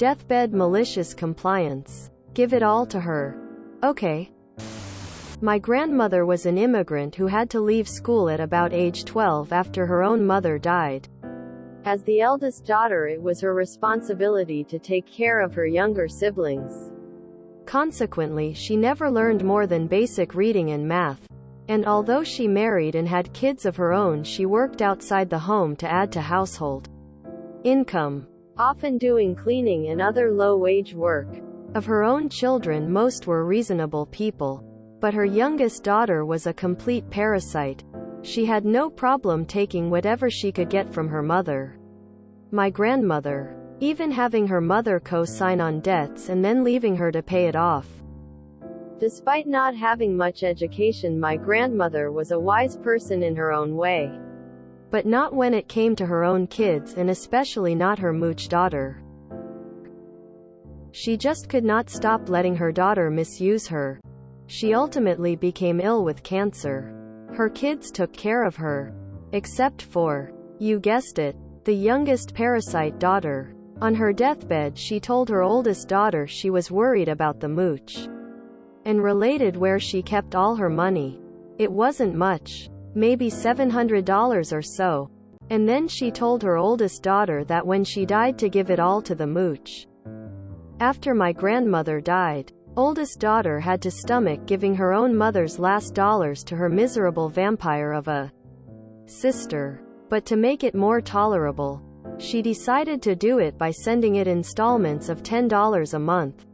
Deathbed Malicious Compliance. Give it all to her. Okay. My grandmother was an immigrant who had to leave school at about age 12 after her own mother died. As the eldest daughter, it was her responsibility to take care of her younger siblings. Consequently, she never learned more than basic reading and math. And although she married and had kids of her own, she worked outside the home to add to household income, often doing cleaning and other low-wage work. Of her own children, most were reasonable people. But her youngest daughter was a complete parasite. She had no problem taking whatever she could get from her mother, my grandmother, even having her mother co-sign on debts and then leaving her to pay it off. Despite not having much education, my grandmother was a wise person in her own way. But not when it came to her own kids, and especially not her mooch daughter. She just could not stop letting her daughter misuse her. She ultimately became ill with cancer. Her kids took care of her. Except for, you guessed it, the youngest parasite daughter. On her deathbed, she told her oldest daughter she was worried about the mooch, and related where she kept all her money. It wasn't much. Maybe $700 or so. And then she told her oldest daughter that when she died to give it all to the mooch. After my grandmother died, oldest daughter had to stomach giving her own mother's last dollars to her miserable vampire of a sister. But to make it more tolerable, she decided to do it by sending it installments of $10 a month.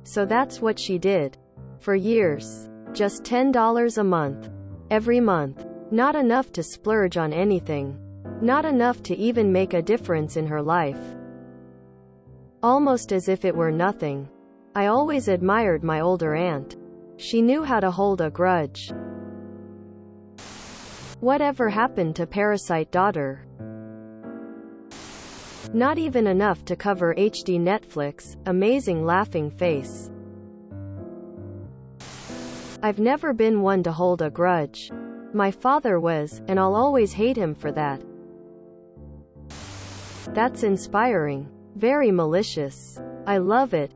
So that's what she did. For years. Just $10 a month. Every month. Not enough to splurge on anything. Not enough to even make a difference in her life. Almost as if it were nothing. I always admired my older aunt. She knew how to hold a grudge. Whatever happened to parasite daughter? Not even enough to cover HD Netflix. Amazing laughing face. I've never been one to hold a grudge. My father was, and I'll always hate him for that. That's inspiring. Very malicious. I love it.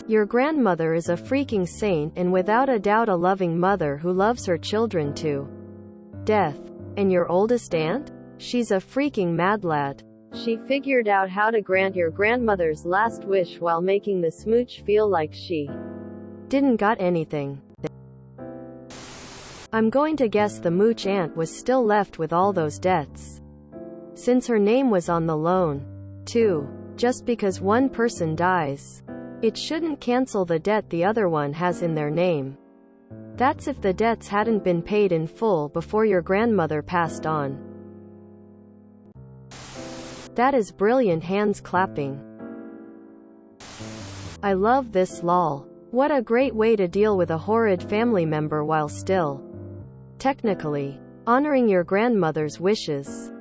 Your grandmother is a freaking saint, and without a doubt a loving mother who loves her children to death. And your oldest aunt? She's a freaking mad lad. She figured out how to grant your grandmother's last wish while making the smooch feel like she didn't got anything. I'm going to guess the mooch aunt was still left with all those debts. Since her name was on the loan, too. Just because one person dies, it shouldn't cancel the debt the other one has in their name. That's if the debts hadn't been paid in full before your grandmother passed on. That is brilliant. Hands clapping. I love this lol. What a great way to deal with a horrid family member while still, technically, honoring your grandmother's wishes.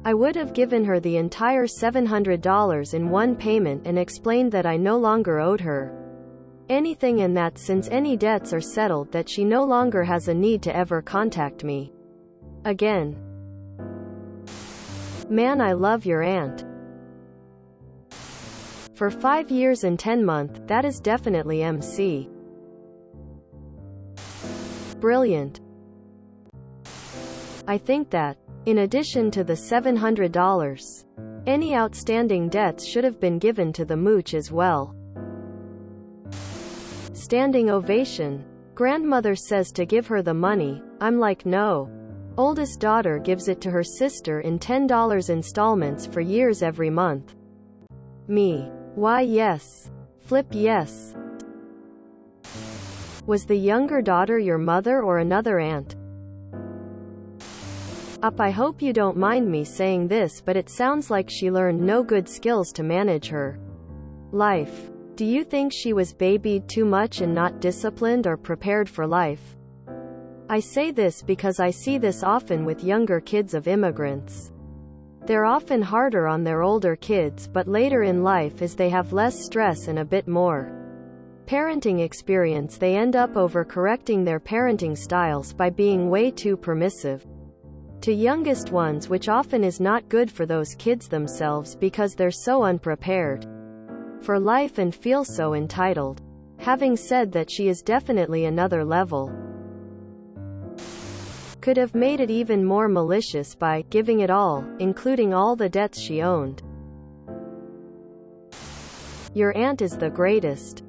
I would have given her the entire $700 in one payment and explained that I no longer owed her anything, and that since any debts are settled, that she no longer has a need to ever contact me again. Man, I love your aunt. For 5 years and 10 months, that is definitely MC. Brilliant. I think that, in addition to the $700, any outstanding debts should have been given to the mooch as well. Standing ovation. Grandmother says to give her the money. I'm like, no. Oldest daughter gives it to her sister in $10 installments for years every month. Me. Why yes. Flip yes. Was the younger daughter your mother or another aunt? I hope you don't mind me saying this, but it sounds like she learned no good skills to manage her life. Do you think she was babied too much and not disciplined or prepared for life? I say this because I see this often with younger kids of immigrants. They're often harder on their older kids, but later in life, as they have less stress and a bit more parenting experience, they end up overcorrecting their parenting styles by being way too permissive. to youngest ones, which often is not good for those kids themselves because they're so unprepared for life and feel so entitled. Having said that, she is definitely another level. Could have made it even more malicious by giving it all, including all the debts she owned. Your aunt is the greatest.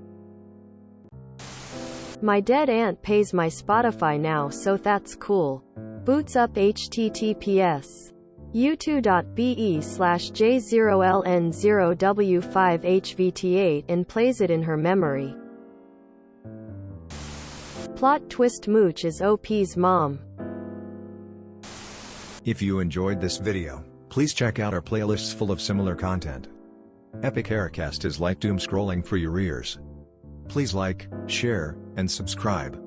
My dead aunt pays my Spotify now, so that's cool. Boots up https u2.be/j0ln0w5hvt8 and plays it in her memory. Plot twist: Mooch is OP's mom. If you enjoyed this video, please check out our playlists full of similar content. Epic Haircast is like doom scrolling for your ears. Please like, share, and subscribe.